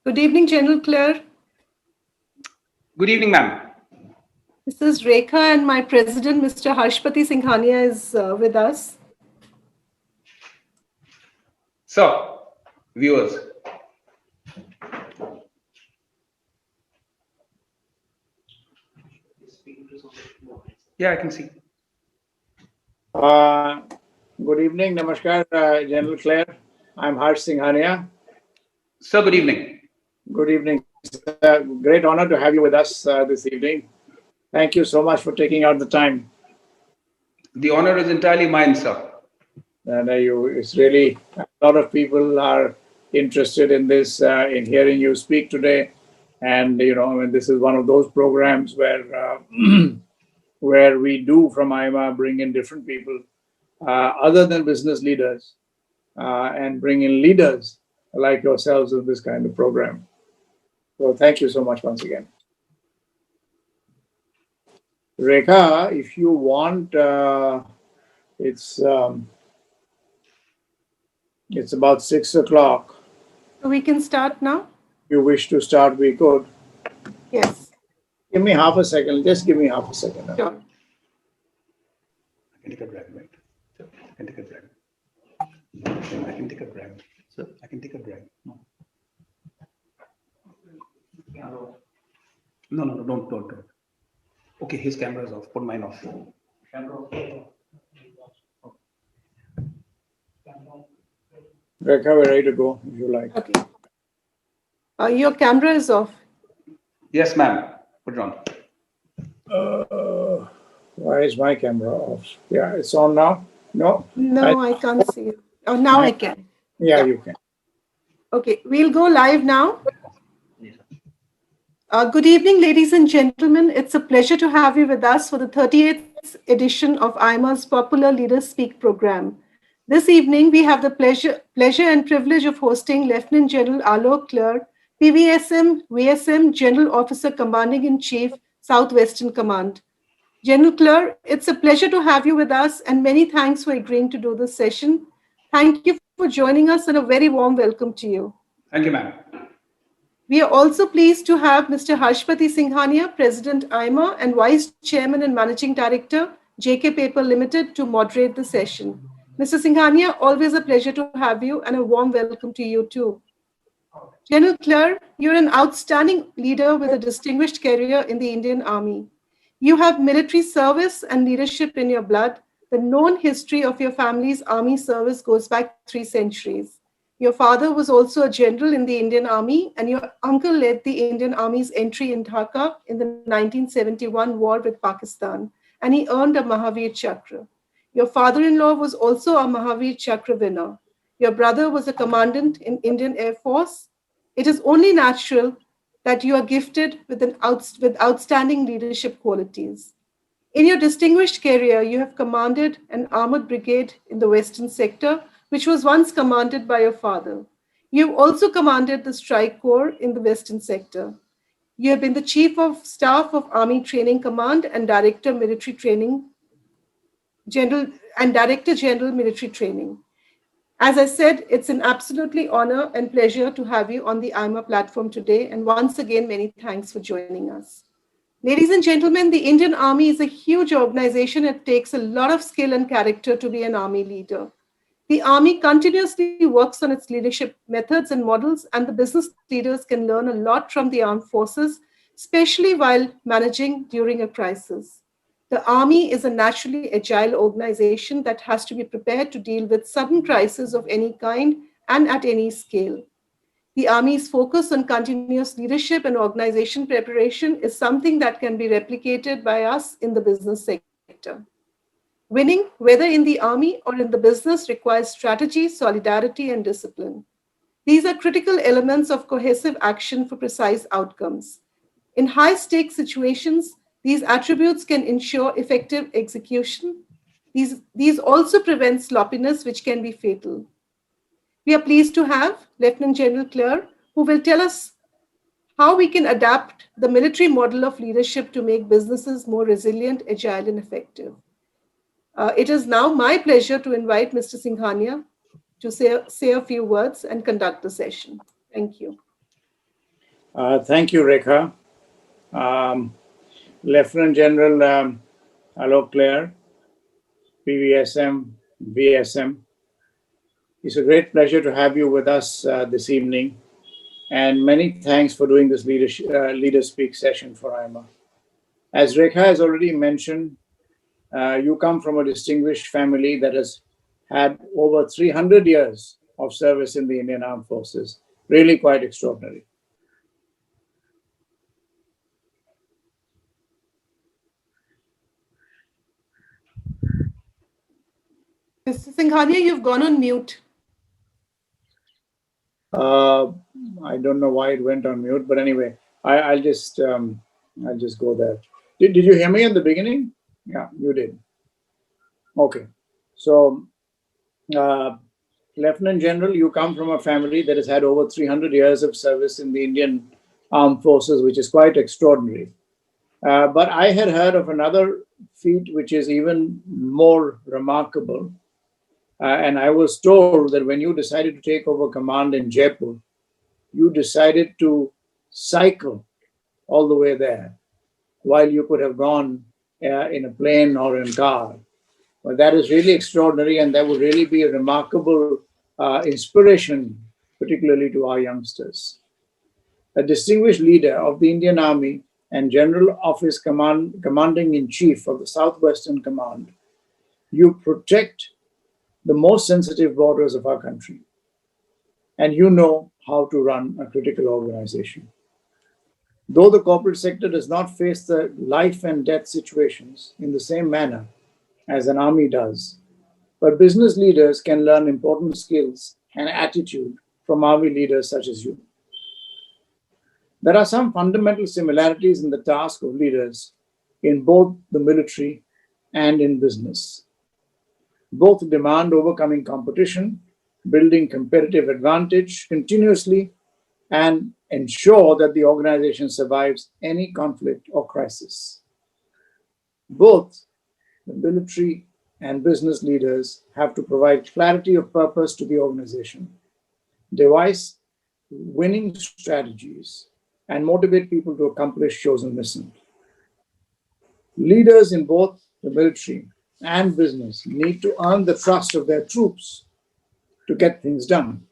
Good evening, General Kler. Good evening, ma'am. This is Rekha, and my president, Mr. Pati Singhania, is with us. So, viewers, yeah, I can see. Good evening, Namaskar, General Kler. I'm Singhania. Sir, good evening. Good evening. It's a great honor to have you with us this evening. Thank you so much for taking out the time. The honor is entirely mine, sir. And it's really, a lot of people are interested in this, in hearing you speak today. And, this is one of those programs where, where we do from AIMA bring in different people other than business leaders and bring in leaders like yourselves in this kind of program. So thank you so much once again. Rekha, if you want, it's about 6 o'clock. So we can start now? If you wish to start, we could. Yes. Give me half a second. Just give me half a second. Sure. I can take a drag, right? Sir, I can take a drag. I can take a drag. Sir, I can take a drag. No. No, don't. Okay, his camera is off. Put mine off. Camera off. Rekha, we're ready to go if you like. Okay. Your camera is off. Yes, ma'am. Put it on. Why is my camera off? Yeah, it's on now. No? No, I can't see it. Oh, now I can. Yeah, you can. Okay, we'll go live now. Good evening, ladies and gentlemen. It's a pleasure to have you with us for the 38th edition of AIMA's popular Leaderspeak program. This evening, we have the pleasure and privilege of hosting Lieutenant General Alok Kler, PVSM, VSM General Officer Commanding in Chief, Southwestern Command. General Kler, it's a pleasure to have you with us, and many thanks for agreeing to do this session. Thank you for joining us, and a very warm welcome to you. Thank you, ma'am. We are also pleased to have Mr. Pati Singhania, President AIMA and Vice Chairman and Managing Director, JK Paper Limited, to moderate the session. Mr. Singhania, always a pleasure to have you, and a warm welcome to you too. General Kler, you're an outstanding leader with a distinguished career in the Indian Army. You have military service and leadership in your blood. The known history of your family's army service goes back 3 centuries. Your father was also a general in the Indian Army, and your uncle led the Indian Army's entry in Dhaka in the 1971 war with Pakistan, and he earned a Mahavir Chakra. Your father-in-law was also a Mahavir Chakra winner. Your brother was a commandant in Indian Air Force. It is only natural that you are gifted with outstanding leadership qualities. In your distinguished career, you have commanded an armored brigade in the Western sector, which was once commanded by your father. You have also commanded the Strike Corps in the Western sector. You have been the Chief of Staff of Army Training Command and Director Military Training, Director General Military Training. As I said, it's an absolutely honor and pleasure to have you on the AIMA platform today. And once again, many thanks for joining us. Ladies and gentlemen, the Indian Army is a huge organization. It takes a lot of skill and character to be an army leader. The Army continuously works on its leadership methods and models, and the business leaders can learn a lot from the armed forces, especially while managing during a crisis. The Army is a naturally agile organization that has to be prepared to deal with sudden crises of any kind and at any scale. The Army's focus on continuous leadership and organization preparation is something that can be replicated by us in the business sector. Winning, whether in the Army or in the business, requires strategy, solidarity, and discipline. These are critical elements of cohesive action for precise outcomes. In high-stakes situations, these attributes can ensure effective execution. These also prevent sloppiness, which can be fatal. We are pleased to have Lieutenant General Kler, who will tell us how we can adapt the military model of leadership to make businesses more resilient, agile, and effective. It is now my pleasure to invite Mr. Singhania to say a few words and conduct the session. Thank you. Thank you, Rekha. Lieutenant General Alok Kler, PVSM, VSM. It's a great pleasure to have you with us this evening. And many thanks for doing this Leaderspeak session for AIMA. As Rekha has already mentioned, you come from a distinguished family that has had over 300 years of service in the Indian Armed Forces. Really quite extraordinary. Mr. Singhania, you've gone on mute. I don't know why it went on mute, but anyway, I'll just go there. Did you hear me in the beginning? Yeah, you did. Okay. So, Lieutenant General, you come from a family that has had over 300 years of service in the Indian Armed Forces, which is quite extraordinary. But I had heard of another feat which is even more remarkable. And I was told that when you decided to take over command in Jaipur, you decided to cycle all the way there, while you could have gone in a plane or in a car. Well, that is really extraordinary, and that would really be a remarkable inspiration, particularly to our youngsters. A distinguished leader of the Indian Army and General of his Commanding-in-Chief of the Southwestern Command, you protect the most sensitive borders of our country, and you know how to run a critical organization. Though the corporate sector does not face the life and death situations in the same manner as an army does, but business leaders can learn important skills and attitude from army leaders such as you. There are some fundamental similarities in the task of leaders in both the military and in business. Both demand overcoming competition, building competitive advantage continuously, and ensure that the organization survives any conflict or crisis. Both the military and business leaders have to provide clarity of purpose to the organization, devise winning strategies, and motivate people to accomplish chosen mission. Leaders in both the military and business need to earn the trust of their troops to get things done.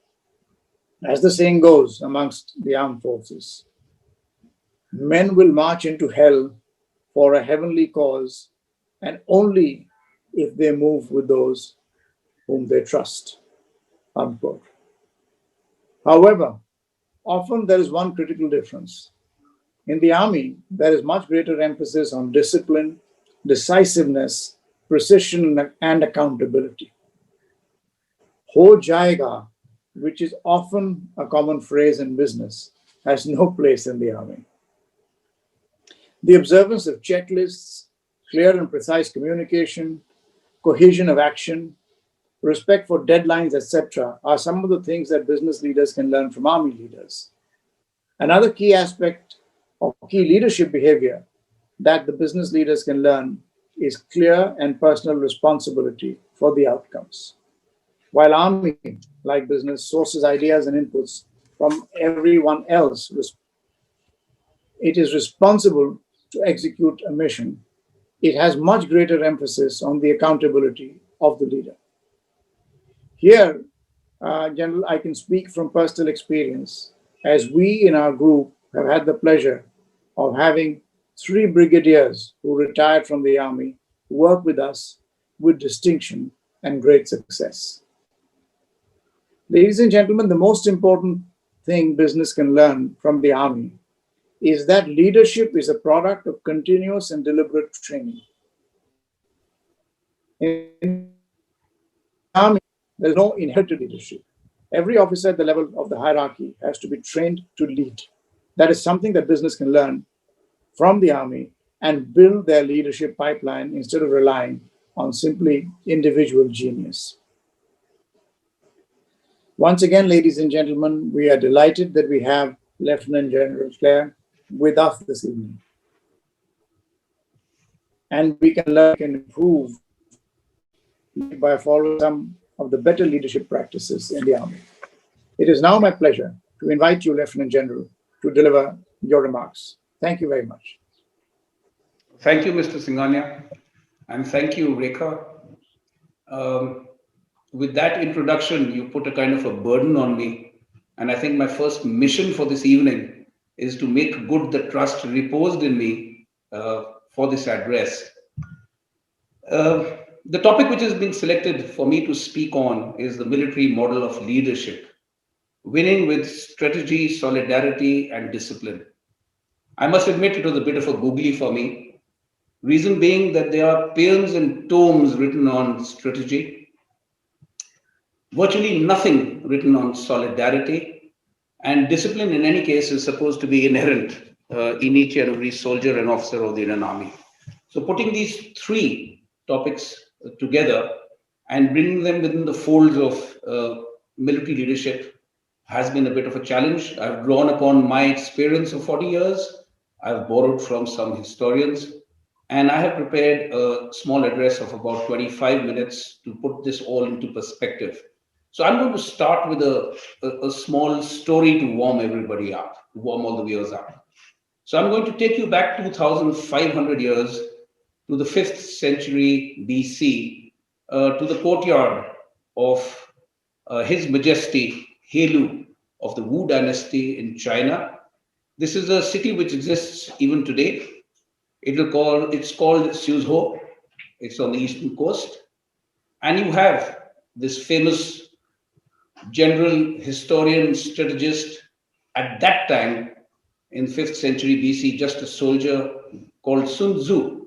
As the saying goes amongst the armed forces, men will march into hell for a heavenly cause, and only if they move with those whom they trust. Unquote. However, often there is one critical difference. In the army, there is much greater emphasis on discipline, decisiveness, precision, and accountability. Ho jayega, which is often a common phrase in business, has no place in the army. The observance of checklists, clear and precise communication, cohesion of action, respect for deadlines, etc., are some of the things that business leaders can learn from army leaders. Another key aspect of key leadership behavior that the business leaders can learn is clear and personal responsibility for the outcomes. While army, like business, sources ideas and inputs from everyone else, it is responsible to execute a mission. It has much greater emphasis on the accountability of the leader. Here, General, I can speak from personal experience, as we in our group have had the pleasure of having 3 brigadiers who retired from the army work with us with distinction and great success. Ladies and gentlemen, the most important thing business can learn from the army is that leadership is a product of continuous and deliberate training. In the army, there's no inherited leadership. Every officer at the level of the hierarchy has to be trained to lead. That is something that business can learn from the army and build their leadership pipeline instead of relying on simply individual genius. Once again, ladies and gentlemen, we are delighted that we have Lieutenant General Kler with us this evening. And we can learn and improve by following some of the better leadership practices in the army. It is now my pleasure to invite you, Lieutenant General, to deliver your remarks. Thank you very much. Thank you, Mr. Singhania, and thank you, Rekha. With that introduction, you put a kind of a burden on me, and I think my first mission for this evening is to make good the trust reposed in me for this address. The topic which has been selected for me to speak on is the military model of leadership, winning with strategy, solidarity, and discipline. I must admit it was a bit of a googly for me. Reason being that there are paeans and tomes written on strategy, virtually nothing written on solidarity, and discipline in any case is supposed to be inherent in each and every soldier and officer of the Indian Army. So putting these three topics together and bringing them within the folds of military leadership has been a bit of a challenge. I've drawn upon my experience of 40 years. I've borrowed from some historians, and I have prepared a small address of about 25 minutes to put this all into perspective. So I'm going to start with a small story to warm everybody up, to warm all the viewers up. So I'm going to take you back 2,500 years to the 5th century BC, to the courtyard of His Majesty Helu of the Wu dynasty in China. This is a city which exists even today. It's called Suzhou. It's on the eastern coast. And you have this famous general, historian, strategist at that time in 5th century BC, just a soldier called Sun Tzu.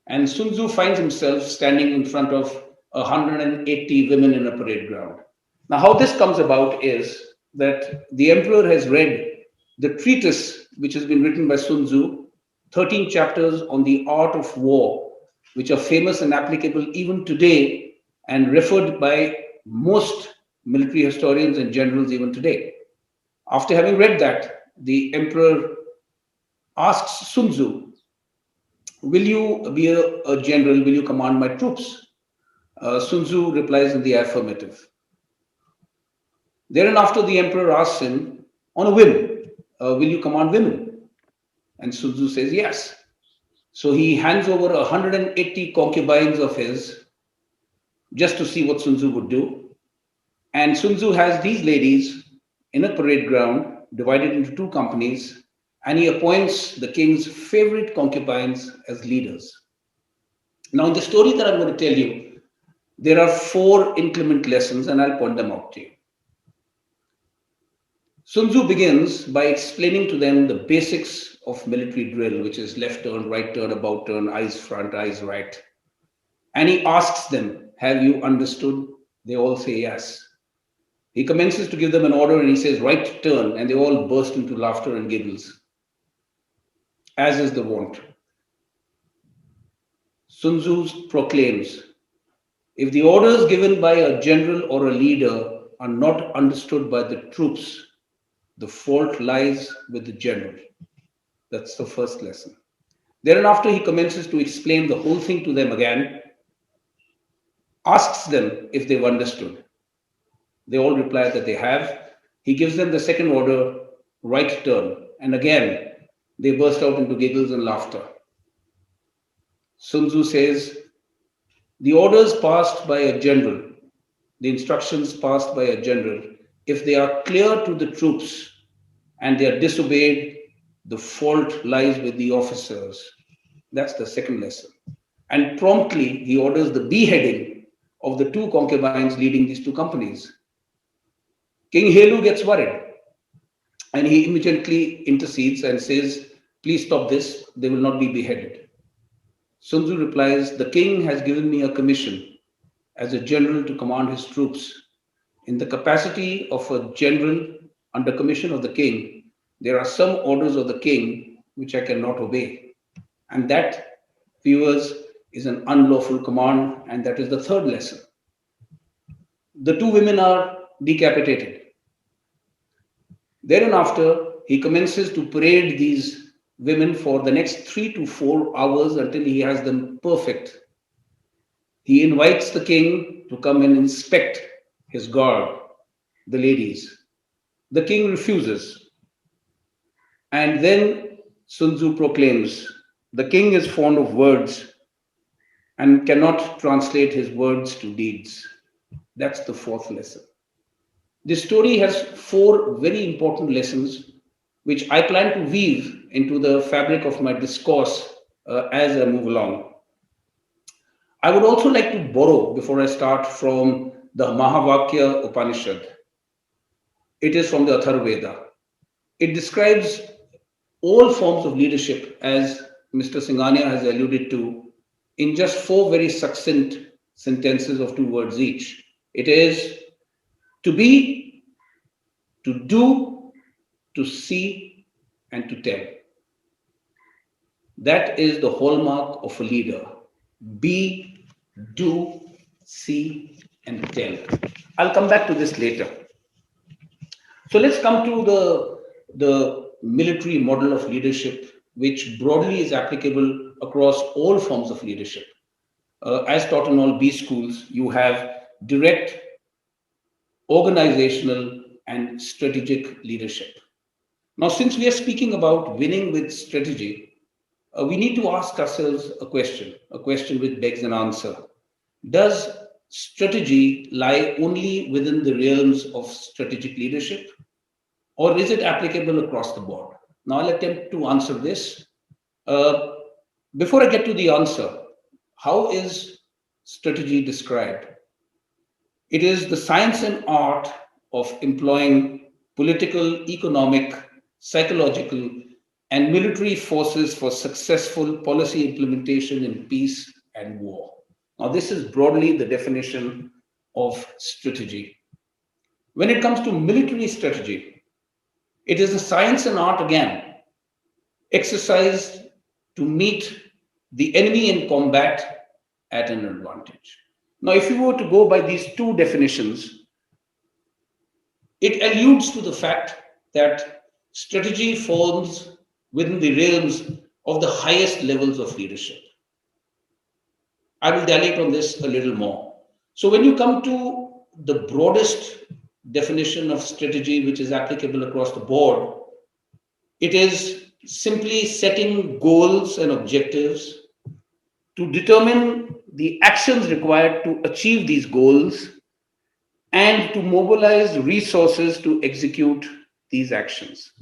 And Sun Tzu finds himself standing in front of 180 women in a parade ground. Now, how this comes about is that the emperor has read the treatise which has been written by Sun Tzu, 13 chapters on the art of war, which are famous and applicable even today and referred by most military historians and generals even today. After having read that, the emperor asks Sun Tzu, will you be a general? Will you command my troops? Sun Tzu replies in the affirmative. Thereafter, the emperor asks him on a whim, will you command women? And Sun Tzu says yes. So he hands over 180 concubines of his just to see what Sun Tzu would do. And Sun Tzu has these ladies in a parade ground divided into two companies, and he appoints the king's favorite concubines as leaders. Now, in the story that I'm going to tell you, there are 4 inclement lessons, and I'll point them out to you. Sun Tzu begins by explaining to them the basics of military drill, which is left turn, right turn, about turn, eyes front, eyes right. And he asks them, have you understood? They all say yes. He commences to give them an order and he says, right turn, and they all burst into laughter and giggles, as is the wont. Sun Tzu proclaims, if the orders given by a general or a leader are not understood by the troops, the fault lies with the general. That's the first lesson. Thereafter, he commences to explain the whole thing to them again, asks them if they've understood. They all reply that they have. He gives them the second order, right turn, and again, they burst out into giggles and laughter. Sun Tzu says, the orders passed by a general, the instructions passed by a general, if they are clear to the troops and they are disobeyed, the fault lies with the officers. That's the second lesson. And promptly, he orders the beheading of the 2 concubines leading these 2 companies. King Helu gets worried and he immediately intercedes and says, please stop this, they will not be beheaded. Sun Tzu replies, the king has given me a commission as a general to command his troops. In the capacity of a general under commission of the king, there are some orders of the king which I cannot obey. And that, viewers, is an unlawful command, and that is the third lesson. The 2 women are decapitated. Thereafter, he commences to parade these women for the next 3 to 4 hours until he has them perfect. He invites the king to come and inspect his guard, the ladies. The king refuses. And then Sun Tzu proclaims, the king is fond of words and cannot translate his words to deeds. That's the fourth lesson. This story has four very important lessons, which I plan to weave into the fabric of my discourse as I move along. I would also like to borrow, before I start, from the Mahavakya Upanishad. It is from the Atharvaveda. It describes all forms of leadership, as Mr. Singhania has alluded to, in just four very succinct sentences of 2 words each. It is to be, to do, to see, and to tell. That is the hallmark of a leader. Be, do, see, and tell. I'll come back to this later. So let's come to the military model of leadership, which broadly is applicable across all forms of leadership. As taught in all B schools, you have direct, organizational, and strategic leadership. Now, since we are speaking about winning with strategy, we need to ask ourselves a question which begs an answer. Does strategy lie only within the realms of strategic leadership, or is it applicable across the board? Now, I'll attempt to answer this. Before I get to the answer, how is strategy described? It is the science and art of employing political, economic, psychological, and military forces for successful policy implementation in peace and war. Now, this is broadly the definition of strategy. When it comes to military strategy, it is a science and art again, exercised to meet the enemy in combat at an advantage. Now, if you were to go by these two definitions, it alludes to the fact that strategy falls within the realms of the highest levels of leadership. I will dilate on this a little more. So when you come to the broadest definition of strategy, which is applicable across the board, it is simply setting goals and objectives to determine the actions required to achieve these goals and to mobilize resources to execute these actions.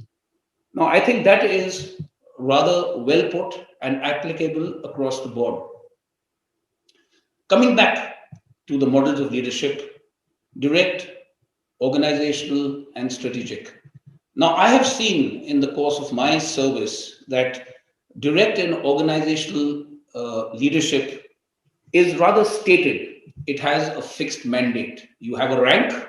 Now, I think that is rather well put and applicable across the board. Coming back to the models of leadership, direct, organizational, and strategic. Now, I have seen in the course of my service that direct and organizational leadership is rather stated. It has a fixed mandate. You have a rank,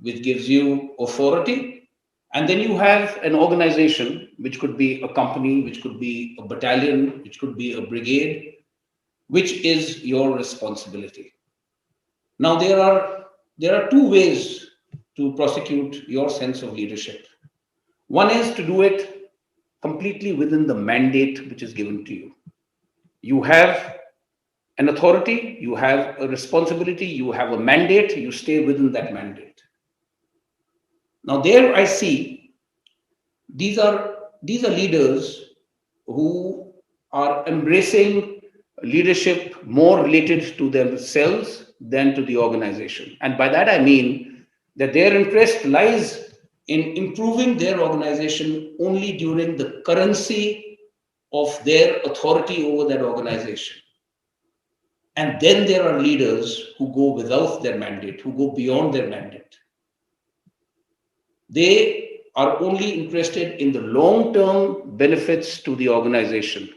which gives you authority, and then you have an organization, which could be a company, which could be a battalion, which could be a brigade, which is your responsibility. Now, there are two ways to prosecute your sense of leadership. One is to do it completely within the mandate which is given to you. You have an authority, you have a responsibility, you have a mandate, you stay within that mandate. Now, there I see these are leaders who are embracing leadership more related to themselves than to the organization. And by that I mean that their interest lies in improving their organization only during the currency of their authority over that organization. And then there are leaders who go without their mandate, who go beyond their mandate. They are only interested in the long-term benefits to the organization,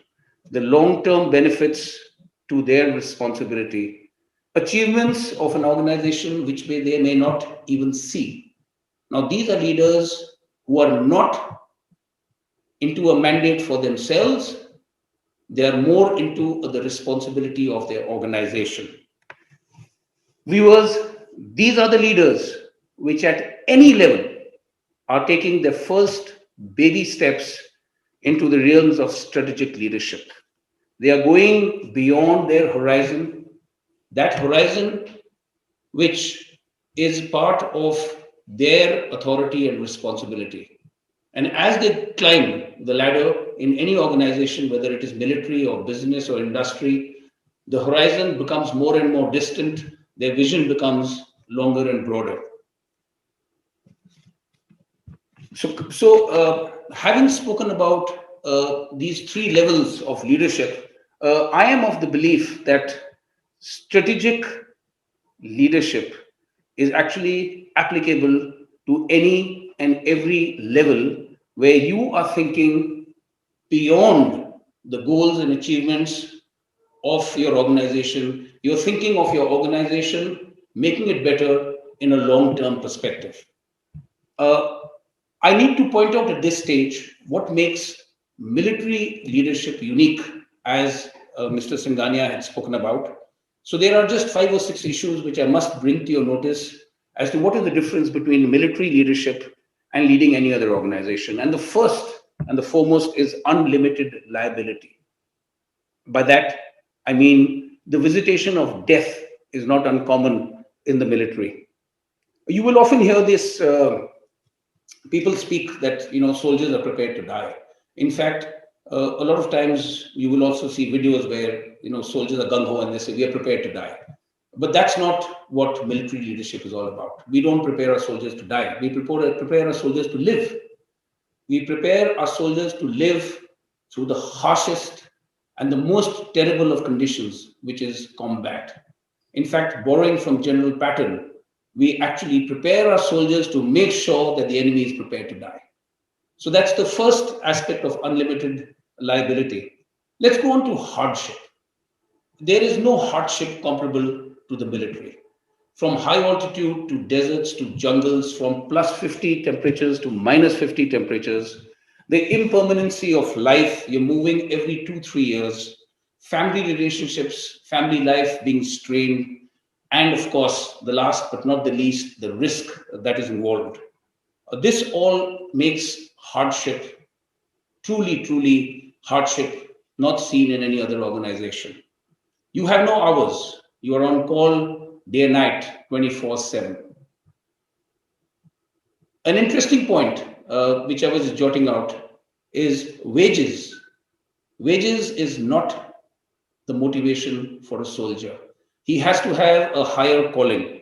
the long-term benefits to their responsibility, achievements of an organization which they may not even see. Now, these are leaders who are not into a mandate for themselves. They are more into the responsibility of their organization. Viewers, these are the leaders which at any level are taking their first baby steps into the realms of strategic leadership. They are going beyond their horizon, that horizon which is part of their authority and responsibility. And as they climb the ladder in any organization, whether it is military or business or industry, the horizon becomes more and more distant. Their vision becomes longer and broader. So having spoken about these three levels of leadership, I am of the belief that strategic leadership is actually applicable to any and every level where you are thinking beyond the goals and achievements of your organization. You're thinking of your organization, making it better in a long-term perspective. I need to point out at this stage what makes military leadership unique, as Mr. Singhania had spoken about. So there are just 5 or 6 issues which I must bring to your notice as to what is the difference between military leadership and leading any other organization. And the first and the foremost is unlimited liability. By that, I mean the visitation of death is not uncommon in the military. You will often hear this. People speak that soldiers are prepared to die. In fact, a lot of times you will also see videos where soldiers are gung ho and they say we are prepared to die. But that's not what military leadership is all about. We don't prepare our soldiers to die. We prepare our soldiers to live. We prepare our soldiers to live through the harshest and the most terrible of conditions, which is combat. In fact, borrowing from General Patton, we actually prepare our soldiers to make sure that the enemy is prepared to die. So that's the first aspect of unlimited liability. Let's go on to hardship. There is no hardship comparable to the military. From high altitude to deserts to jungles, from plus 50 temperatures to minus 50 temperatures, the impermanency of life, you're moving every 2-3 years, family relationships, family life being strained, and of course, the last but not the least, the risk that is involved. This all makes hardship, truly hardship, not seen in any other organization. You have no hours. You are on call day and night, 24/7. An interesting point, which I was jotting out, is wages. Wages is not the motivation for a soldier. He has to have a higher calling.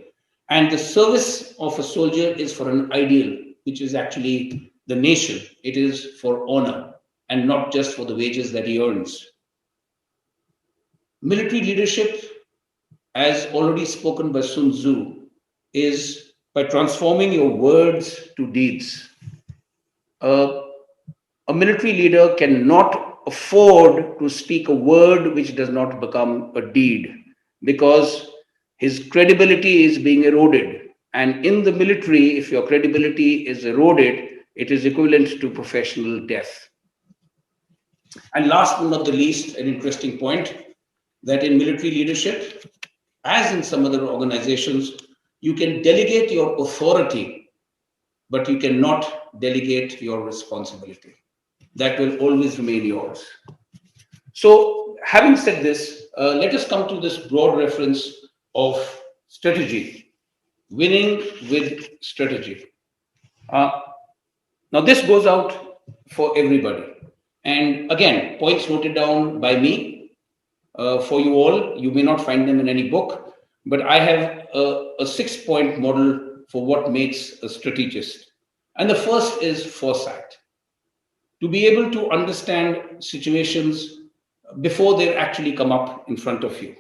And the service of a soldier is for an ideal, which is actually the nation. It is for honor and not just for the wages that he earns. Military leadership, as already spoken by Sun Tzu, is by transforming your words to deeds. A military leader cannot afford to speak a word which does not become a deed, because his credibility is being eroded. And in the military, if your credibility is eroded, it is equivalent to professional death. And last but not the least, an interesting point, that in military leadership, as in some other organizations, you can delegate your authority, but you cannot delegate your responsibility. That will always remain yours. So, having said this, let us come to this broad reference of strategy, winning with strategy. Now, this goes out for everybody. And again, points noted down by me for you all. You may not find them in any book, but I have a 6-point model for what makes a strategist. And the first is foresight. To be able to understand situations before they actually come up in front of you.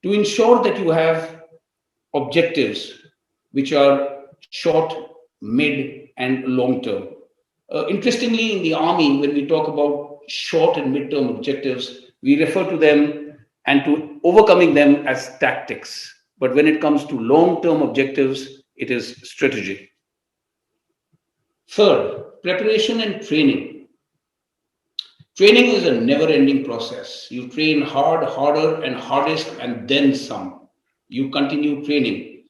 To ensure that you have objectives which are short, mid, and long term. Interestingly, in the army, when we talk about short and mid-term objectives, we refer to them and to overcoming them as tactics. But when it comes to long-term objectives, it is strategy. Third, preparation and training. Training is a never-ending process. You train hard, harder, and hardest, and then some. You continue training.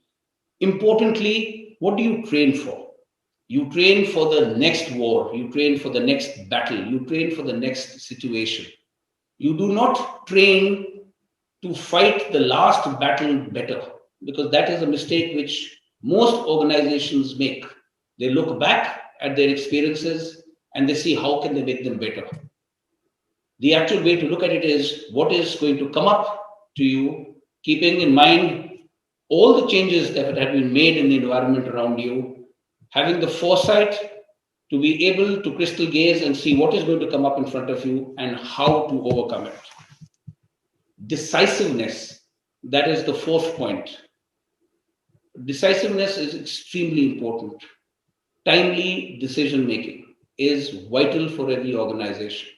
Importantly, what do you train for? You train for the next war. You train for the next battle. You train for the next situation. You do not train to fight the last battle better, because that is a mistake which most organizations make. They look back at their experiences and they see how can they make them better. The actual way to look at it is what is going to come up to you, keeping in mind all the changes that have been made in the environment around you, having the foresight to be able to crystal gaze and see what is going to come up in front of you and how to overcome it. Decisiveness, that is the fourth point. Decisiveness is extremely important. Timely decision making is vital for every organization.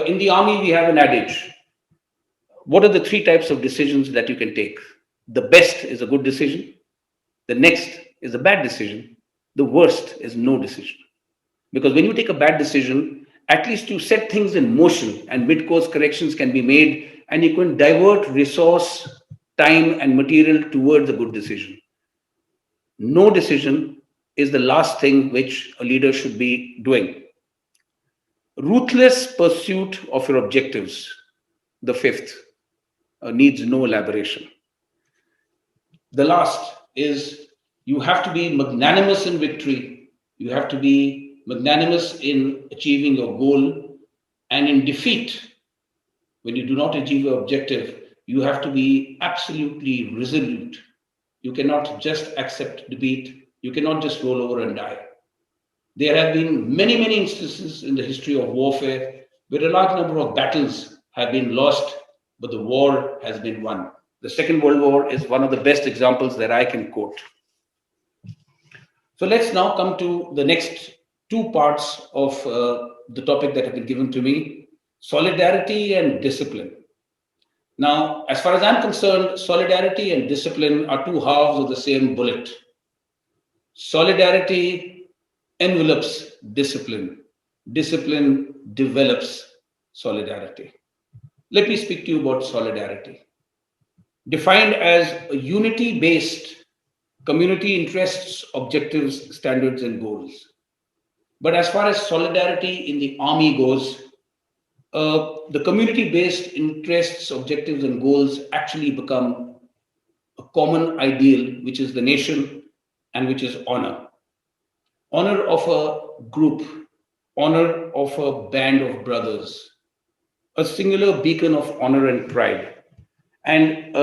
In the army, we have an adage. What are the three types of decisions that you can take? The best is a good decision. The next is a bad decision. The worst is no decision. Because when you take a bad decision, at least you set things in motion and mid-course corrections can be made and you can divert resource, time and material towards a good decision. No decision is the last thing which a leader should be doing. Ruthless pursuit of your objectives, the fifth, needs no elaboration. The last is you have to be magnanimous in victory. You have to be magnanimous in achieving your goal, and in defeat, when you do not achieve your objective, you have to be absolutely resolute. You cannot just accept defeat. You cannot just roll over and die. There have been many, many instances in the history of warfare where a large number of battles have been lost, but the war has been won. The Second World War is one of the best examples that I can quote. So let's now come to the next two parts of the topic that have been given to me, solidarity and discipline. Now, as far as I'm concerned, solidarity and discipline are two halves of the same bullet. Solidarity envelops discipline. Discipline develops solidarity. Let me speak to you about solidarity. Defined as a unity-based community interests, objectives, standards, and goals. But as far as solidarity in the army goes, the community-based interests, objectives, and goals actually become a common ideal, which is the nation and which is honor. Honor of a group, honor of a band of brothers, a singular beacon of honor and pride. And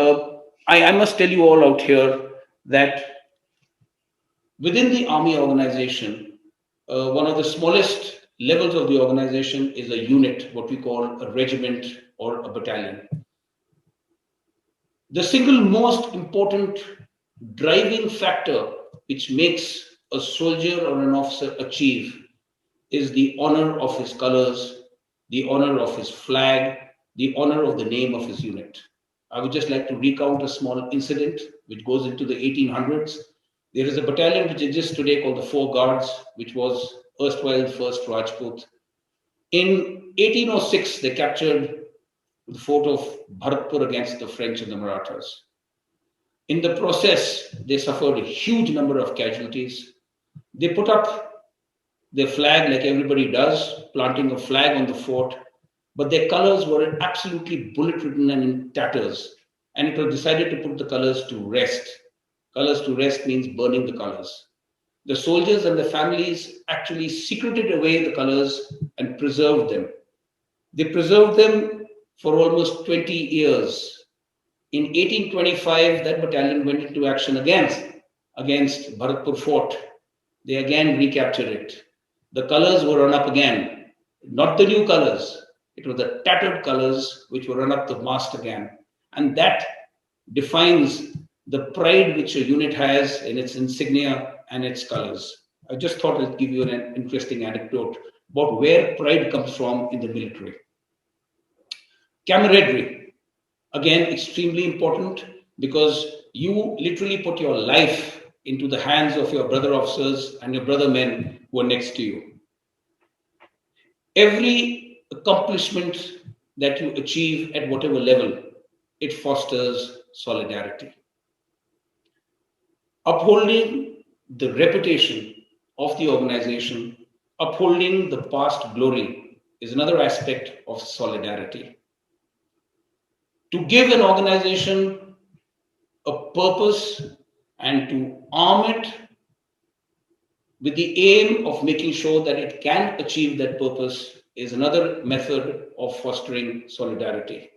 I must tell you all out here that within the army organization, one of the smallest levels of the organization is a unit, what we call a regiment or a battalion. The single most important driving factor which makes a soldier or an officer achieve is the honor of his colors, the honor of his flag, the honor of the name of his unit. I would just like to recount a small incident which goes into the 1800s. There is a battalion which exists today called the Four Guards, which was erstwhile 1st Rajput. In 1806, they captured the fort of Bharatpur against the French and the Marathas. In the process, they suffered a huge number of casualties. They put up their flag like everybody does, planting a flag on the fort, but their colors were absolutely bullet-ridden and in tatters. And it was decided to put the colors to rest. Colors to rest means burning the colors. The soldiers and the families actually secreted away the colors and preserved them. They preserved them for almost 20 years. In 1825, that battalion went into action against Bharatpur Fort. They again recaptured it. The colors were run up again, not the new colors. It was the tattered colors which were run up the mast again. And that defines the pride which a unit has in its insignia and its colors. I just thought I'd give you an interesting anecdote about where pride comes from in the military. Camaraderie, again, extremely important because you literally put your life into the hands of your brother officers and your brother men who are next to you. Every accomplishment that you achieve at whatever level, it fosters solidarity. Upholding the reputation of the organization, upholding the past glory is another aspect of solidarity. To give an organization a purpose and to arm it with the aim of making sure that it can achieve that purpose is another method of fostering solidarity.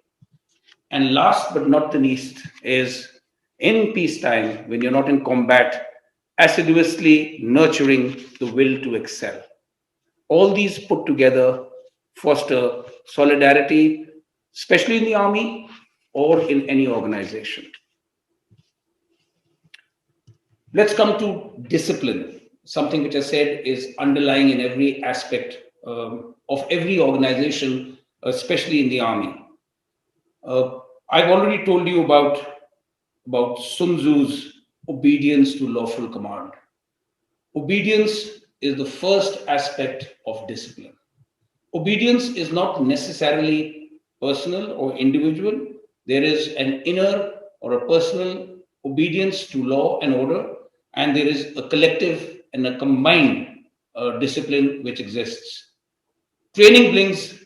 And last but not the least is in peacetime, when you're not in combat, assiduously nurturing the will to excel. All these put together foster solidarity, especially in the army or in any organization. Let's come to discipline, something which I said is underlying in every aspect of every organization, especially in the army. I've already told you about Sun Tzu's obedience to lawful command. Obedience is the first aspect of discipline. Obedience is not necessarily personal or individual. There is an inner or a personal obedience to law and order, and there is a collective and a combined discipline which exists. Training brings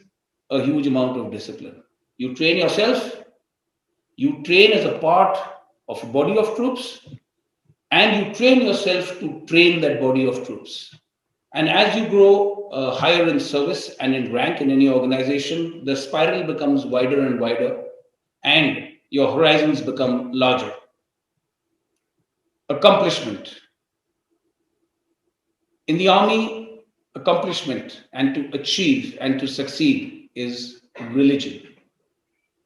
a huge amount of discipline. You train yourself, you train as a part of a body of troops, and you train yourself to train that body of troops. And as you grow higher in service and in rank in any organization, the spiral becomes wider and wider, and your horizons become larger. Accomplishment. In the army, accomplishment and to achieve and to succeed is religion.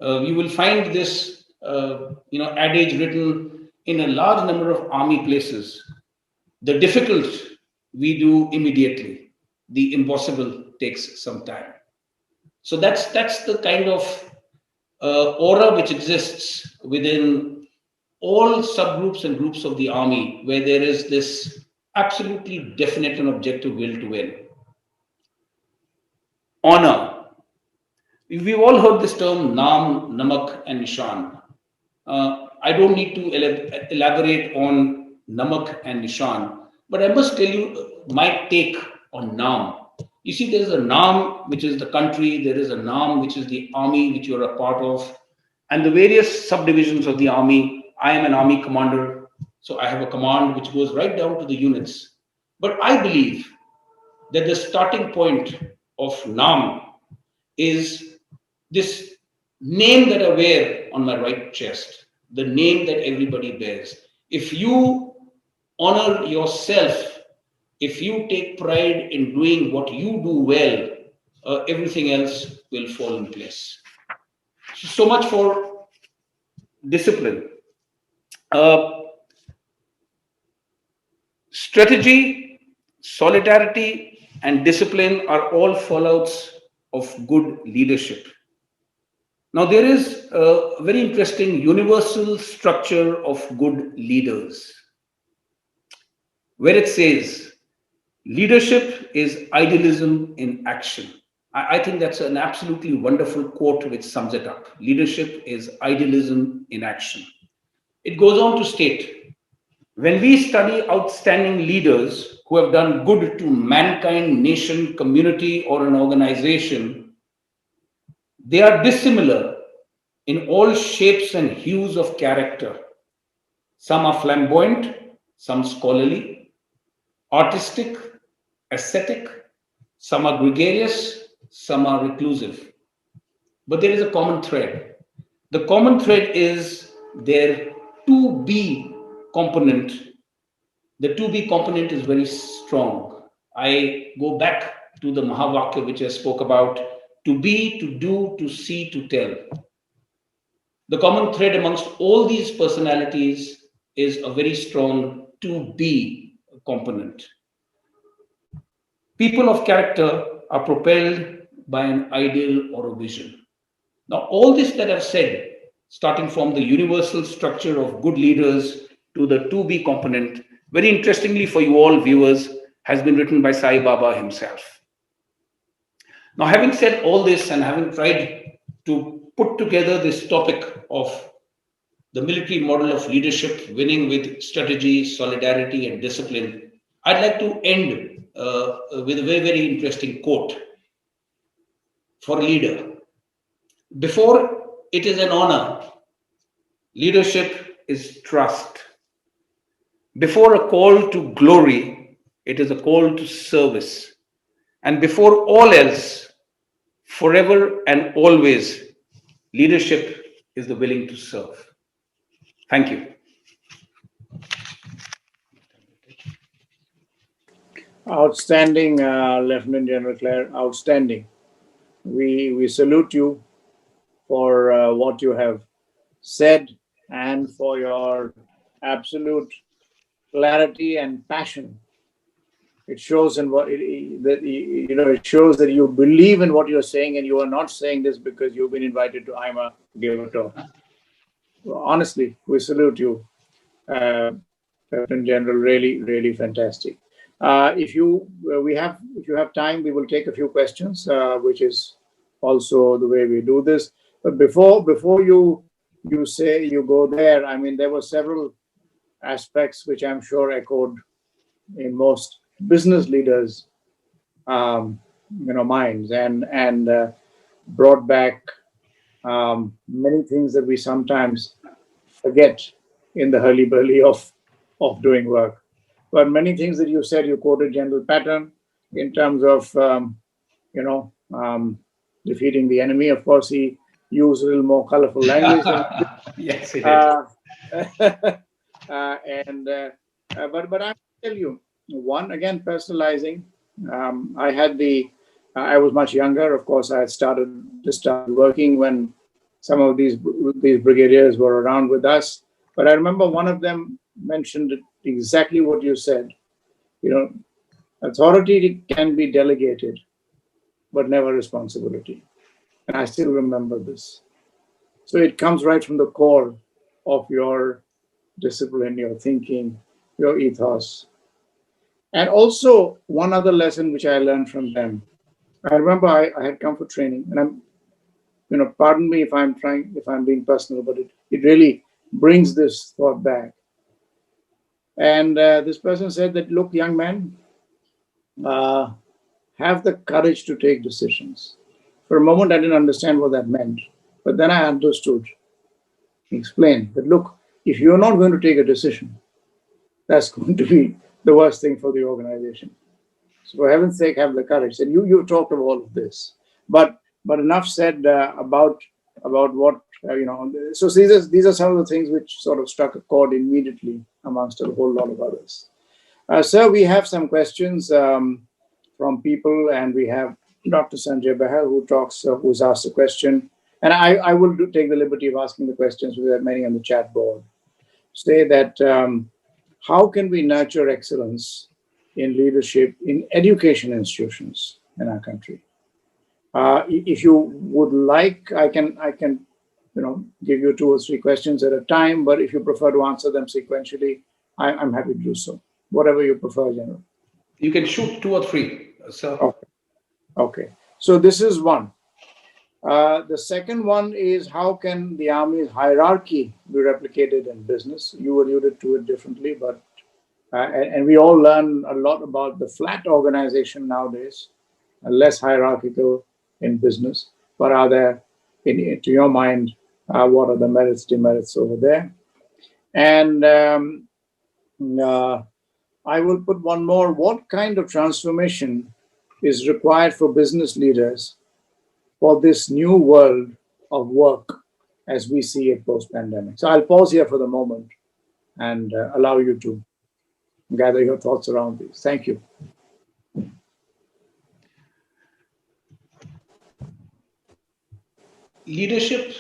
You will find this adage written in a large number of army places. The difficult we do immediately. The impossible takes some time. So that's the kind of aura which exists within all subgroups and groups of the army, where there is this absolutely definite and objective will to win. Honor. We've all heard this term Naam, Namak, and Nishan. I don't need to elaborate on Namak and Nishan, but I must tell you my take on Naam. You see, there is a Naam, which is the country, there is a Naam, which is the army, which you're a part of, and the various subdivisions of the army. I am an army commander, so I have a command which goes right down to the units. But I believe that the starting point of Naam is this name that I wear on my right chest, the name that everybody bears. If you honor yourself, if you take pride in doing what you do well, everything else will fall in place. So much for discipline. Strategy, solidarity, and discipline are all fallouts of good leadership. Now, there is a very interesting universal structure of good leaders, where it says, leadership is idealism in action. I think that's an absolutely wonderful quote which sums it up. Leadership is idealism in action. It goes on to state, when we study outstanding leaders who have done good to mankind, nation, community, or an organization, they are dissimilar in all shapes and hues of character. Some are flamboyant, some scholarly, artistic, ascetic, some are gregarious, some are reclusive. But there is a common thread. The common thread is their to be component. The to be component is very strong. I go back to the Mahavakya which I spoke about, to be, to do, to see, to tell. The common thread amongst all these personalities is a very strong to be component. People of character are propelled by an ideal or a vision. Now, all this that I've said, starting from the universal structure of good leaders to the to be component, very interestingly for you all viewers, has been written by Sai Baba himself. Now, having said all this and having tried to put together this topic of the military model of leadership, winning with strategy, solidarity, and discipline, I'd like to end with a very, very interesting quote for a leader. Before it is an honor, leadership is trust. Before a call to glory, It is a call to service. And before all else, forever and always, leadership is the willing to serve. Thank you. Outstanding, Lieutenant General Kler. Outstanding. We salute you for what you have said and for your absolute clarity and passion. It shows in what that it shows that you believe in what you're saying, and you are not saying this because you've been invited to AIMA to give a talk. Well, honestly, we salute you, Lieutenant General. Really, really fantastic. If you have time, we will take a few questions, which is also the way we do this. But before you say you go there, I mean, there were several aspects which I'm sure echoed in most business leaders' minds, and brought back many things that we sometimes forget in the hurly-burly of doing work. But many things that you said, you quoted General Patton in terms of defeating the enemy. Of course, he used a little more colorful language. Yes, he did. But I tell you, one again, personalizing. I was much younger. Of course, I had started working when some of these brigadiers were around with us. But I remember one of them mentioned exactly what you said. Authority can be delegated, but never responsibility. And I still remember this. So it comes right from the core of your discipline, your thinking, your ethos. And also one other lesson which I learned from them. I remember I had come for training, and pardon me if I'm being personal, but it really brings this thought back. And this person said that, look, young man, have the courage to take decisions. For a moment, I didn't understand what that meant, but then I understood. He explained that, look, if you're not going to take a decision, that's going to be the worst thing for the organization. So for heaven's sake, have the courage. And you talked of all of this, but enough said about what So these are some of the things which sort of struck a chord immediately amongst a whole lot of others. Sir, we have some questions from people, and we have Dr. Sanjay Bahal who's asked a question, and I will take the liberty of asking the questions. We have many on the chat board. Say that how can we nurture excellence in leadership in education institutions in our country? If you would like, I can give you 2 or 3 questions at a time, but if you prefer to answer them sequentially, I'm happy to do so. Whatever you prefer, General. You can shoot 2 or 3, sir. Okay. So this is one. The second one is, how can the Army's hierarchy be replicated in business? You alluded to it differently, but and we all learn a lot about the flat organization nowadays, less hierarchical in business. But are there, to your mind, what are the merits, demerits over there? And I will put one more. What kind of transformation is required for business leaders for this new world of work as we see it post-pandemic? So I'll pause here for the moment and allow you to gather your thoughts around these. Thank you. Leadership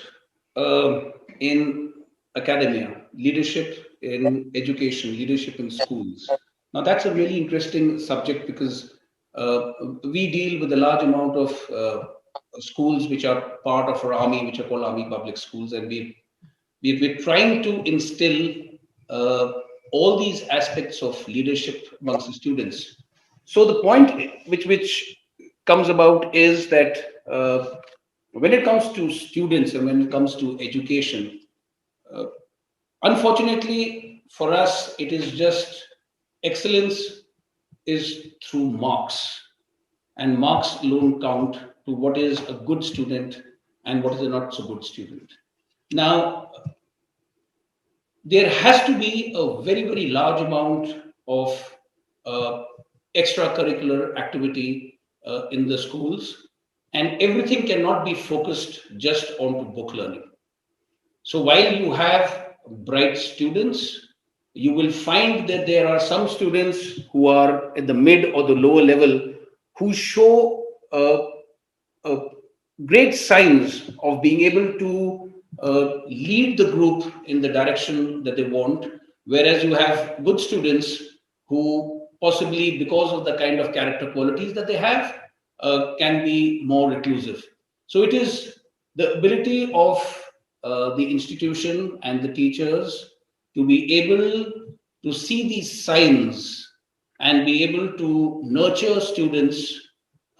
in academia, leadership in education, leadership in schools. Now that's a really interesting subject, because we deal with a large amount of schools which are part of our army, which are called Army Public Schools, and we're trying to instill all these aspects of leadership amongst the students. So the point which comes about is that when it comes to students and when it comes to education, unfortunately for us, it is just excellence is through marks, and marks alone count to what is a good student and what is a not so good student. Now, there has to be a very, very large amount of extracurricular activity in the schools, and everything cannot be focused just onto book learning. So while you have bright students, you will find that there are some students who are at the mid or the lower level who show uh, great signs of being able to lead the group in the direction that they want, whereas you have good students who possibly, because of the kind of character qualities that they have, can be more reclusive. So it is the ability of the institution and the teachers to be able to see these signs and be able to nurture students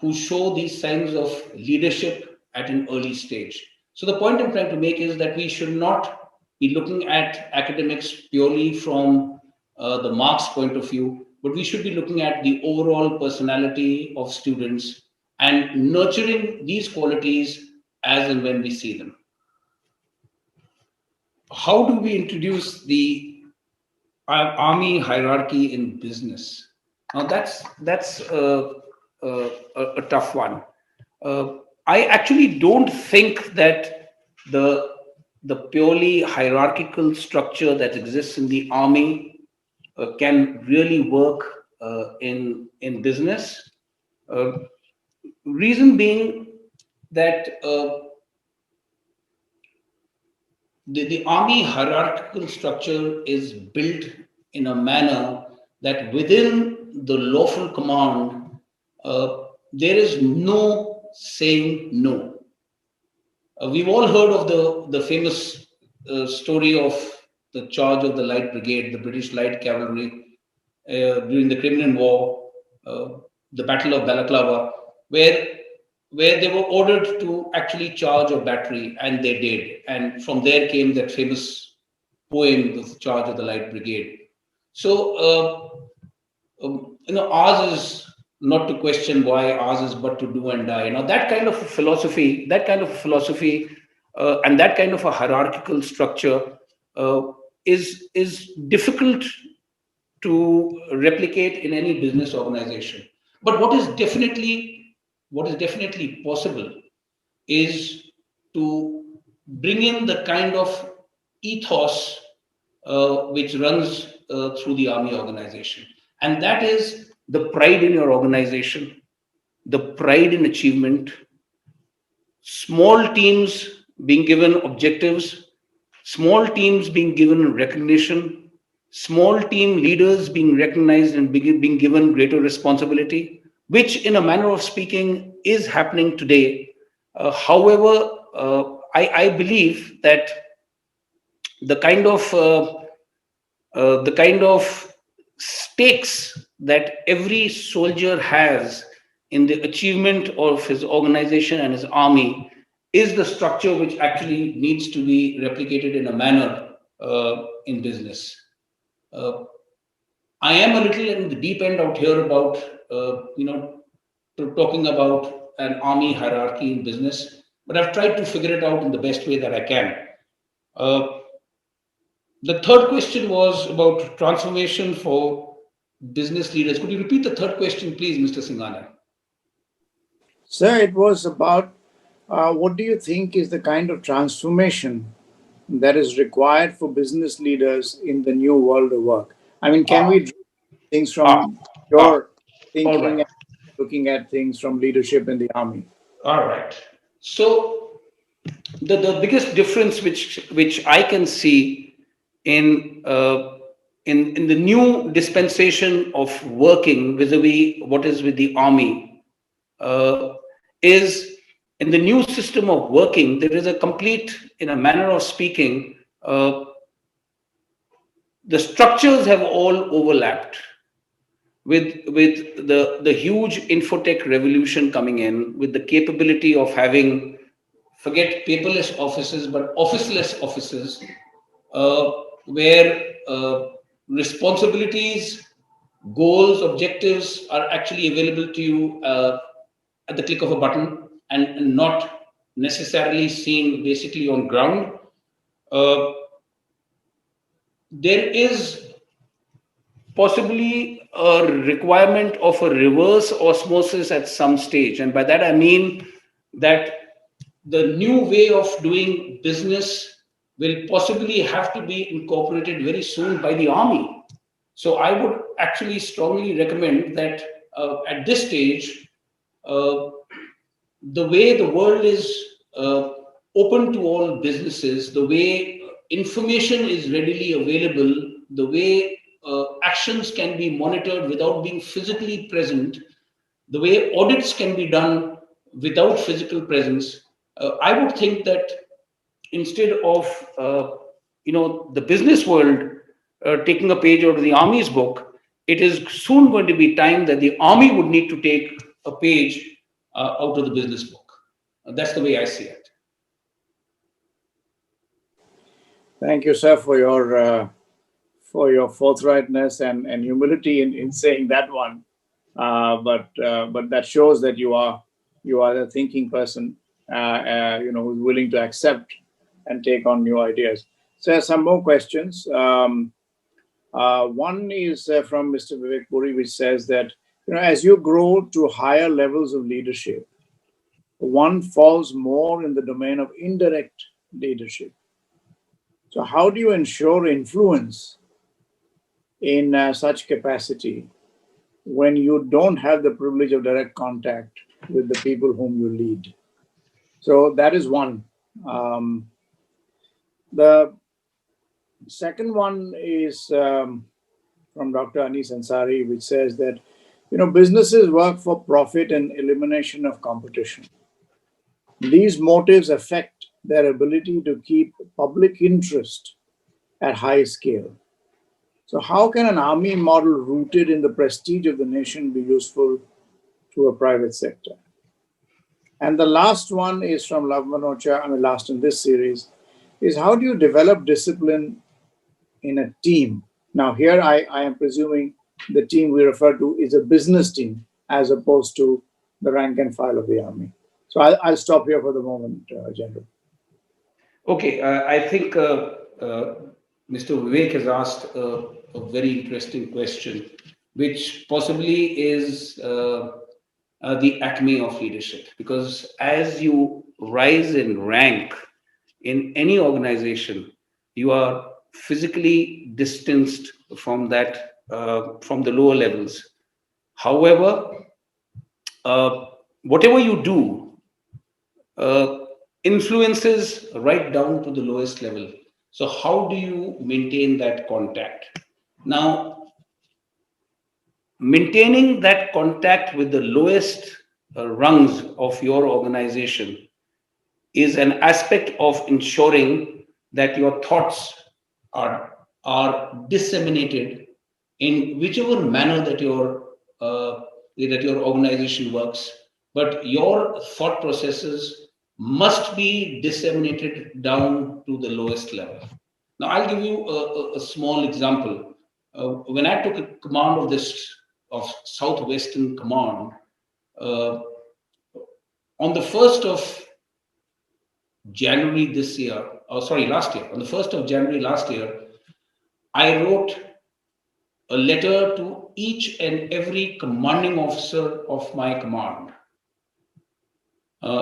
who show these signs of leadership at an early stage. So the point I'm trying to make is that we should not be looking at academics purely from the marks point of view, but we should be looking at the overall personality of students and nurturing these qualities as and when we see them. How do we introduce the army hierarchy in business? Now that's a tough one. I actually don't think that the purely hierarchical structure that exists in the army can really work in business. Reason being that the army hierarchical structure is built in a manner that within the lawful command, there is no saying no. We've all heard of the famous story of the charge of the Light Brigade, the British Light Cavalry, during the Crimean War, the Battle of Balaclava, where they were ordered to actually charge a battery, and they did. And from there came that famous poem, The Charge of the Light Brigade. So, ours is not to question why, ours is but to do and die. Now, that kind of a philosophy, and that kind of a hierarchical structure is difficult to replicate in any business organization. But what is definitely possible is to bring in the kind of ethos which runs through the army organization, and that is the pride in your organization, the pride in achievement, small teams being given objectives, small teams being given recognition, small team leaders being recognized and being given greater responsibility, which in a manner of speaking is happening today. However, I believe that the kind of stakes that every soldier has in the achievement of his organization and his army is the structure which actually needs to be replicated in a manner in business. I am a little in the deep end out here about talking about an army hierarchy in business, but I've tried to figure it out in the best way that I can. The third question was about transformation for business leaders. Could you repeat the third question, please, Mr. Singhania? Sir, it was about what do you think is the kind of transformation that is required for business leaders in the new world of work? I mean, can we draw things from your thinking right. and looking at things from leadership in the army? All right. So the biggest difference which I can see in the new dispensation of working vis-a-vis what is with the army is in the new system of working, there is a complete, in a manner of speaking, the structures have all overlapped with the huge infotech revolution coming in, with the capability of having, forget paperless offices, but officeless offices, where responsibilities, goals, objectives are actually available to you at the click of a button, and not necessarily seen basically on ground. There is possibly a requirement of a reverse osmosis at some stage. And by that I mean that the new way of doing business will possibly have to be incorporated very soon by the army. So I would actually strongly recommend that at this stage, uh, the way the world is open to all businesses, the way information is readily available, the way actions can be monitored without being physically present, the way audits can be done without physical presence, I would think that instead of the business world taking a page out of the army's book, it is soon going to be time that the army would need to take a page out of the business book. That's the way I see it. Thank you, sir, for your forthrightness and humility in saying that one. But that shows that you are a thinking person, who's willing to accept and take on new ideas. So, some more questions. One is from Mr. Vivek Puri, which says that as you grow to higher levels of leadership, one falls more in the domain of indirect leadership. So, how do you ensure influence in such capacity when you don't have the privilege of direct contact with the people whom you lead? So that is one. The second one is from Dr. Anis Ansari, which says that businesses work for profit and elimination of competition. These motives affect their ability to keep public interest at high scale. So how can an army model rooted in the prestige of the nation be useful to a private sector? And the last one is from Lav Manocha, last in this series, is how do you develop discipline in a team? Now here I am presuming the team we refer to is a business team as opposed to the rank and file of the army. So I'll stop here for the moment, General. Okay, I think Mr. Vivek has asked a very interesting question, which possibly is the acme of leadership. Because as you rise in rank in any organization, you are physically distanced from that, from the lower levels. However, whatever you do influences right down to the lowest level. So how do you maintain that contact? Now, maintaining that contact with the lowest rungs of your organization is an aspect of ensuring that your thoughts are disseminated in whichever manner that your organization works, but your thought processes must be disseminated down to the lowest level. Now, I'll give you a small example. When I took a command of Southwestern Command, on the 1st of January last year, on the 1st of January last year, I wrote a letter to each and every commanding officer of my command.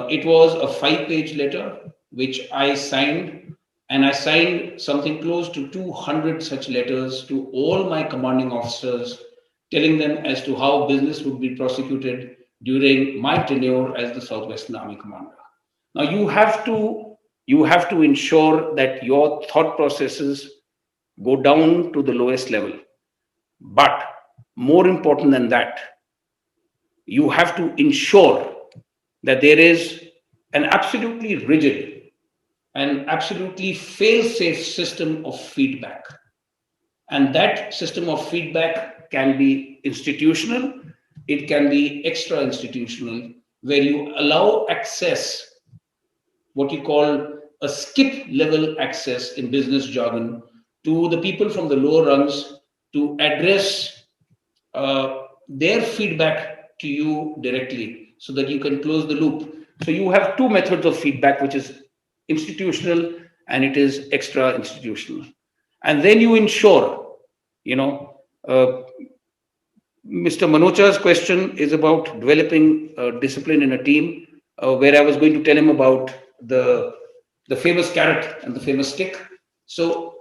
It was a 5-page letter, which I signed, and I signed something close to 200 such letters to all my commanding officers, telling them as to how business would be prosecuted during my tenure as the Southwestern Army Commander. Now, you have to ensure that your thought processes go down to the lowest level. But more important than that, you have to ensure that there is an absolutely rigid and absolutely fail-safe system of feedback. And that system of feedback can be institutional, it can be extra-institutional, where you allow access, what you call a skip level access in business jargon, to the people from the lower rungs to address their feedback to you directly so that you can close the loop. So you have two methods of feedback, which is institutional and it is extra institutional. And then you ensure, Mr. Manocha's question is about developing discipline in a team, where I was going to tell him about the famous carrot and the famous stick. So,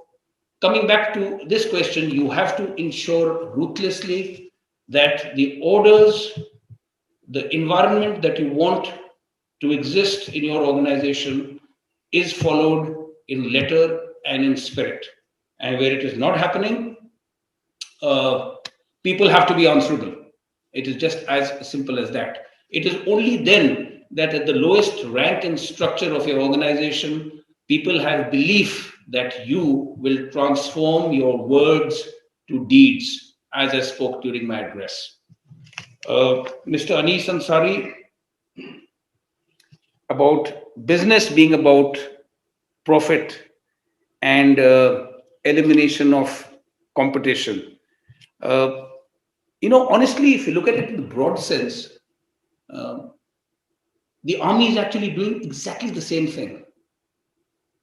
coming back to this question, you have to ensure ruthlessly that the orders, the environment that you want to exist in your organization is followed in letter and in spirit. And where it is not happening, uh, people have to be answerable. It is just as simple as that. It is only then that at the lowest rank and structure of your organization, people have belief that you will transform your words to deeds, as I spoke during my address. Mr. Anis Ansari, about business being about profit and elimination of competition. Uh, Honestly, if you look at it in the broad sense, uh, the army is actually doing exactly the same thing.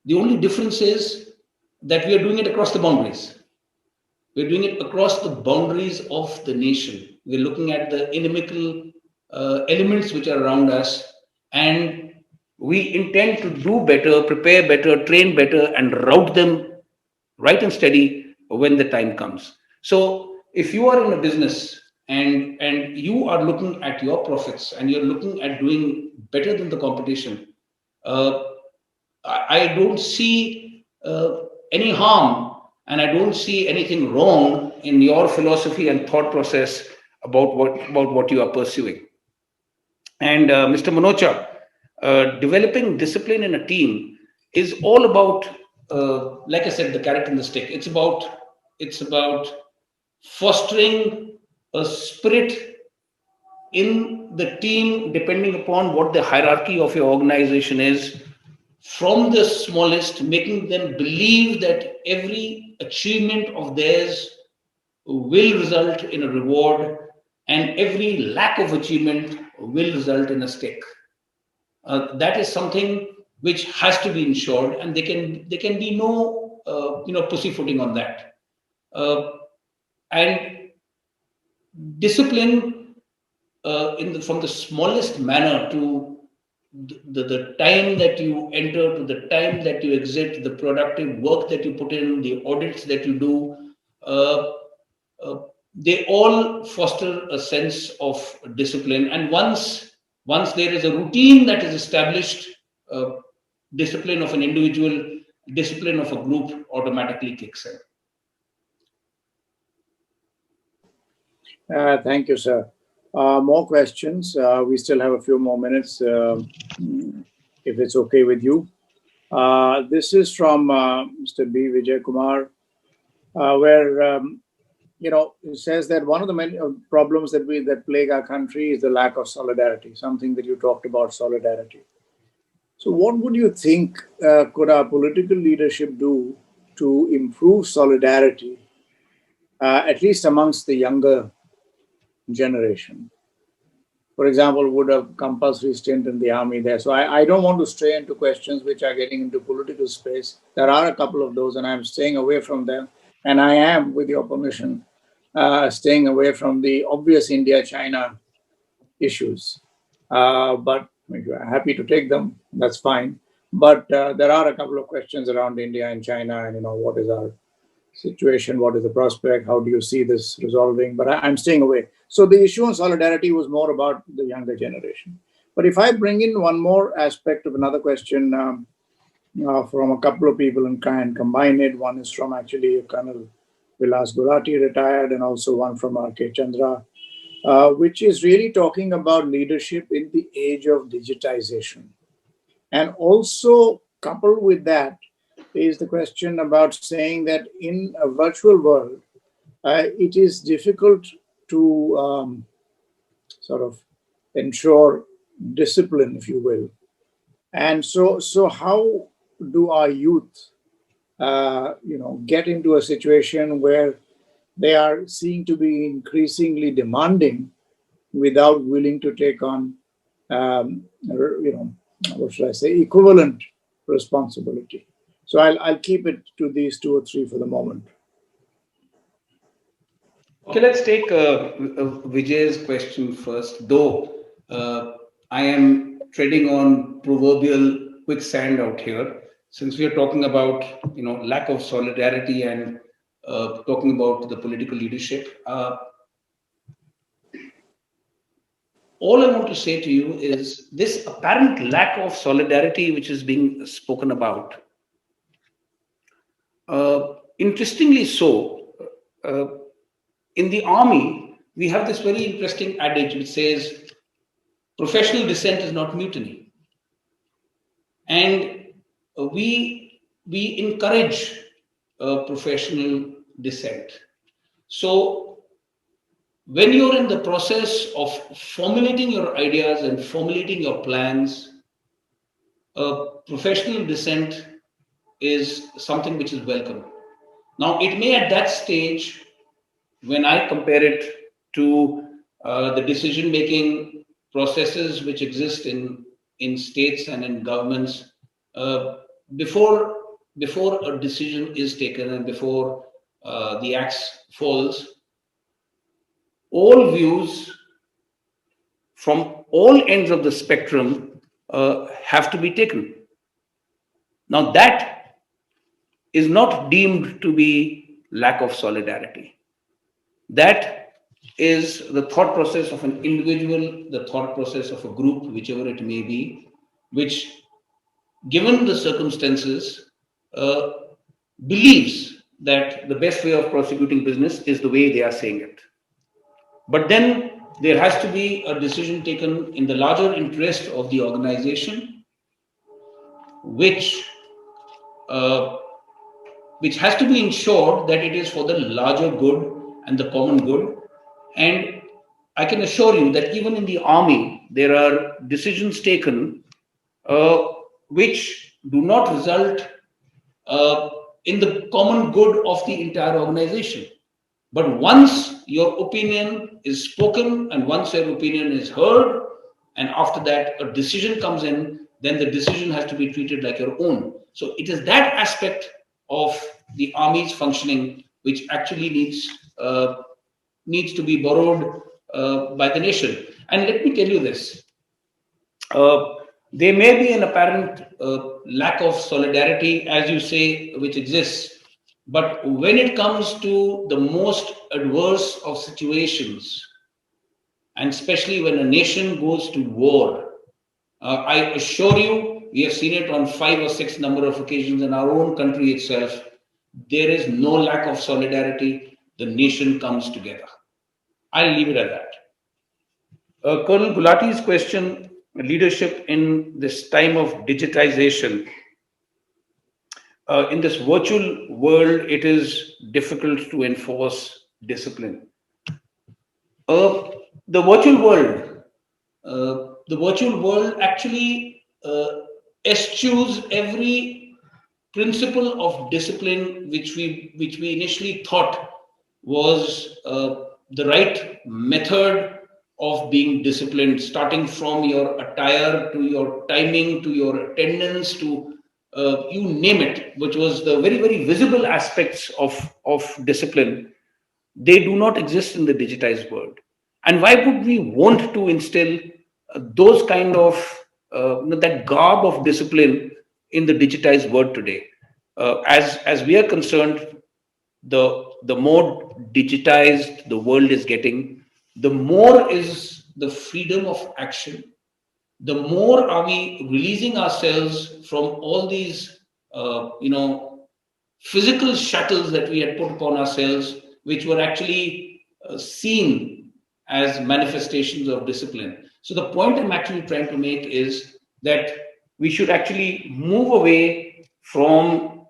The only difference is that we are doing it across the boundaries. We're doing it across the boundaries of the nation. We're looking at the inimical elements which are around us, and we intend to do better, prepare better, train better, and route them right and steady when the time comes. So, if you are in a business and you are looking at your profits and you're looking at doing better than the competition, uh, I don't see any harm, and I don't see anything wrong in your philosophy and thought process about what you are pursuing. And Mr. Manocha, developing discipline in a team is all about, like I said, the carrot and the stick. It's about fostering a spirit in the team, depending upon what the hierarchy of your organization is, from the smallest, making them believe that every achievement of theirs will result in a reward, and every lack of achievement will result in a stick. That is something which has to be ensured, and there can be no pussyfooting on that. Uh, and discipline from the smallest manner to the time that you enter to the time that you exit, the productive work that you put in, the audits that you do, uh, uh, they all foster a sense of discipline. And once there is a routine that is established, uh, discipline of an individual, discipline of a group automatically kicks in. Thank you, sir. More questions. We still have a few more minutes, if it's okay with you. This is from Mr. B. Vijay Kumar, where it says that one of the many problems that plague our country is the lack of solidarity. Something that you talked about, solidarity. So, what would you think could our political leadership do to improve solidarity, at least amongst the younger generation? For example, would a compulsory stint in the army there? So I don't want to stray into questions which are getting into political space. There are a couple of those, and I'm staying away from them. And I am, with your permission, staying away from the obvious India-China issues. But if you're happy to take them, that's fine. But there are a couple of questions around India and China, and what is our situation, what is the prospect, how do you see this resolving? But I'm staying away. So the issue on solidarity was more about the younger generation. But if I bring in one more aspect of another question from a couple of people and try and combine it, one is from actually Colonel Vilas Gulati, retired, and also one from R.K. Chandra, which is really talking about leadership in the age of digitization. And also coupled with that is the question about saying that in a virtual world, it is difficult to sort of ensure discipline, if you will. And so how do our youth, get into a situation where they are seen to be increasingly demanding without willing to take on, what should I say, equivalent responsibility? So I'll keep it to these two or three for the moment. Okay, let's take Vijay's question first. Though I am treading on proverbial quicksand out here, since we are talking about lack of solidarity and talking about the political leadership. All I want to say to you is this apparent lack of solidarity, which is being spoken about. Interestingly so, uh, in the army, we have this very interesting adage which says professional dissent is not mutiny. And we encourage professional dissent. So when you're in the process of formulating your ideas and formulating your plans, professional dissent is something which is welcome. Now, it may at that stage, when I compare it to the decision-making processes which exist in states and in governments, before a decision is taken and before the axe falls, all views from all ends of the spectrum have to be taken. Now, that is not deemed to be lack of solidarity. That is the thought process of an individual, the thought process of a group, whichever it may be, which, given the circumstances, believes that the best way of prosecuting business is the way they are saying it. But then there has to be a decision taken in the larger interest of the organization, which has to be ensured that it is for the larger good and the common good. And I can assure you that even in the army, there are decisions taken which do not result in the common good of the entire organization. But once your opinion is spoken and once your opinion is heard, and after that a decision comes in, then the decision has to be treated like your own. So it is that aspect of the army's functioning which actually needs to be borrowed by the nation. And let me tell you this. There may be an apparent lack of solidarity, as you say, which exists. But when it comes to the most adverse of situations, and especially when a nation goes to war, I assure you, we have seen it on 5 or 6 number of occasions in our own country itself. There is no lack of solidarity. The nation comes together. I'll leave it at that. Colonel Gulati's question, leadership in this time of digitization. In this virtual world, it is difficult to enforce discipline. The virtual world actually eschews every principle of discipline which we initially thought was the right method of being disciplined, starting from your attire to your timing to your attendance to you name it, which was the very, very visible aspects of discipline. They do not exist in the digitized world. And why would we want to instill those kind of that garb of discipline in the digitized world today? As we are concerned, the more digitized the world is getting, the more is the freedom of action, the more are we releasing ourselves from all these physical shackles that we had put upon ourselves, which were actually seen as manifestations of discipline. So the point I'm actually trying to make is that we should actually move away from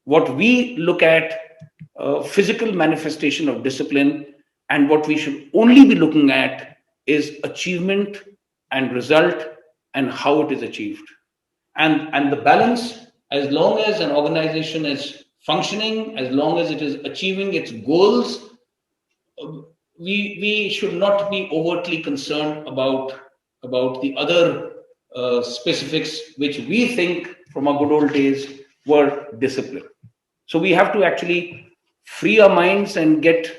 what we look at physical manifestation of discipline, and what we should only be looking at is achievement and result and how it is achieved. And the balance, as long as an organization is functioning, as long as it is achieving its goals, we should not be overtly concerned about the other specifics which we think from our good old days were discipline. So we have to actually free our minds and get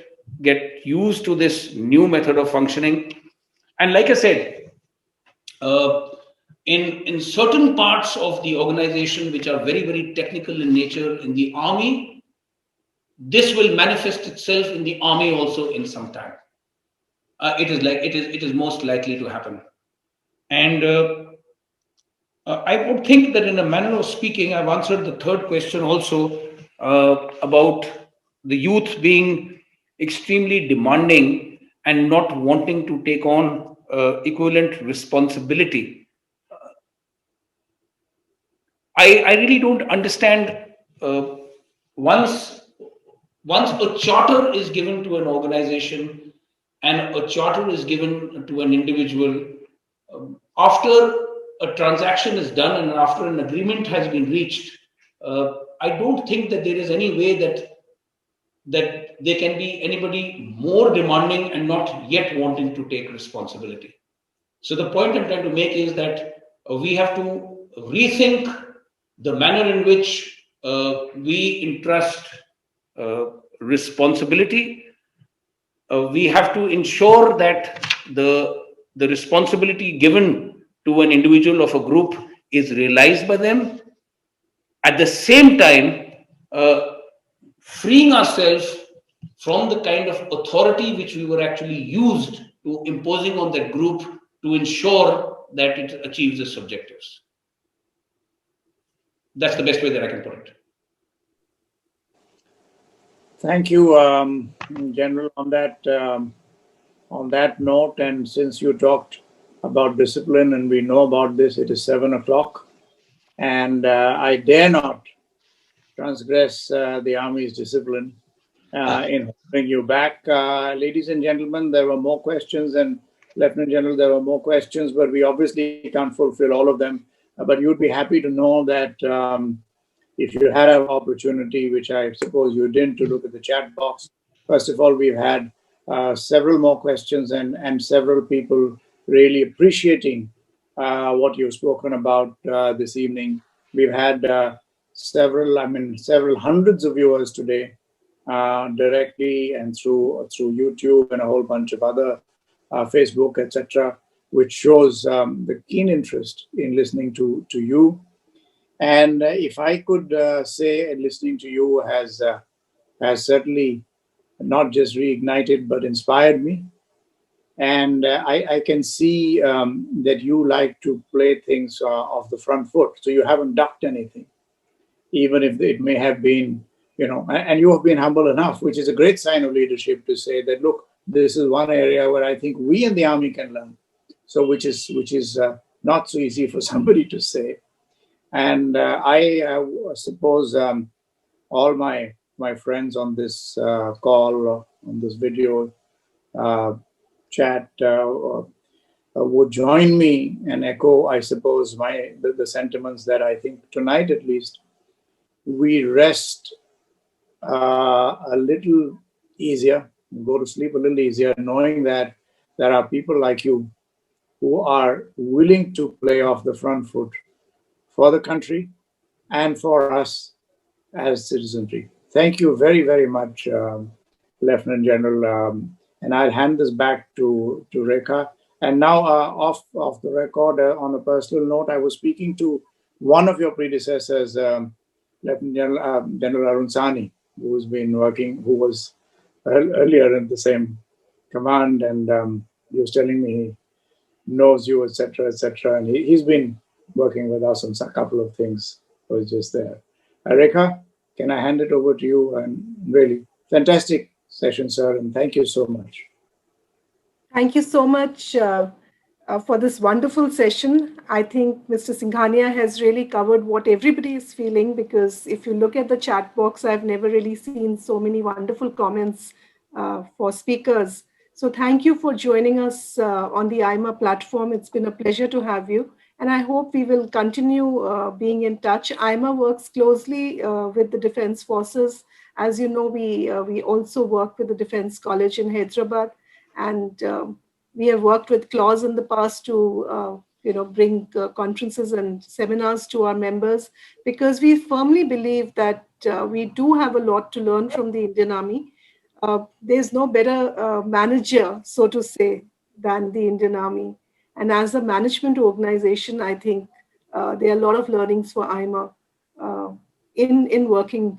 used to this new method of functioning. And like I said, uh, in certain parts of the organization which are very, very technical in nature in the army, this will manifest itself in the army also in some time. It is most likely to happen. And I would think that in a manner of speaking, I've answered the third question also, about the youth being extremely demanding and not wanting to take on equivalent responsibility. I really don't understand. Uh, once once a charter is given to an organization and a charter is given to an individual, after a transaction is done and after an agreement has been reached, I don't think that there is any way that there can be anybody more demanding and not yet wanting to take responsibility. So the point I'm trying to make is that we have to rethink the manner in which we entrust responsibility. We have to ensure that the responsibility given to an individual of a group is realized by them. At the same time, freeing ourselves from the kind of authority which we were actually used to imposing on that group to ensure that it achieves its objectives. That's the best way that I can put it. Thank you, General, on that note. And since you talked about discipline, and we know about this, it is 7 o'clock, and I dare not transgress the Army's discipline in bringing you back. Ladies and gentlemen, there were more questions, and Lieutenant General, there were more questions, but we obviously can't fulfill all of them. But you'd be happy to know that if you had an opportunity, which I suppose you didn't, to look at the chat box, first of all, we've had several more questions and several people really appreciating what you've spoken about this evening. We've had several hundreds of viewers today, directly and through YouTube and a whole bunch of other Facebook, etc., which shows the keen interest in listening to you. And if I could say, listening to you has certainly not just reignited but inspired me. And I can see that you like to play things off the front foot, so you haven't ducked anything, even if it may have been, and you have been humble enough, which is a great sign of leadership, to say that, look, this is one area where I think we in the Army can learn. So which is not so easy for somebody to say. And I suppose all my friends on this call, on this video chat, would join me and echo, I suppose, the sentiments that I think tonight, at least, we rest a little easier, go to sleep a little easier, knowing that there are people like you who are willing to play off the front foot for the country and for us as citizenry. Thank you very, very much, Lieutenant General. And I'll hand this back to Rekha. And now, off the record, on a personal note, I was speaking to one of your predecessors, Lieutenant General Arun Sani, who was earlier in the same command, and he was telling me he knows you, etc., etc. And he's been working with us on a couple of things. I was just there. Rekha, can I hand it over to you? And really fantastic session, sir, and thank you so much. Thank you so much for this wonderful session. I think Mr. Singhania has really covered what everybody is feeling, because if you look at the chat box, I've never really seen so many wonderful comments for speakers. So thank you for joining us on the AIMA platform. It's been a pleasure to have you. And I hope we will continue being in touch. AIMA works closely with the Defense Forces. As you know, we also work with the Defense College in Hyderabad. And we have worked with Clause in the past to bring conferences and seminars to our members, because we firmly believe that we do have a lot to learn from the Indian Army. There's no better manager, so to say, than the Indian Army. And as a management organization, I think there are a lot of learnings for AIMA in working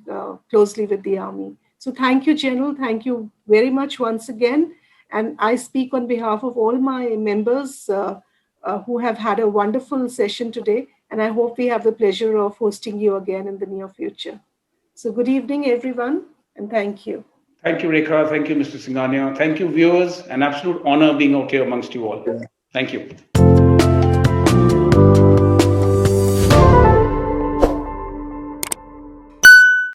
closely with the Army. So thank you, General. Thank you very much once again. And I speak on behalf of all my members who have had a wonderful session today. And I hope we have the pleasure of hosting you again in the near future. So good evening, everyone, and thank you. Thank you, Rekha. Thank you, Mr. Singhania. Thank you, viewers. An absolute honor being out here amongst you all. Thank you.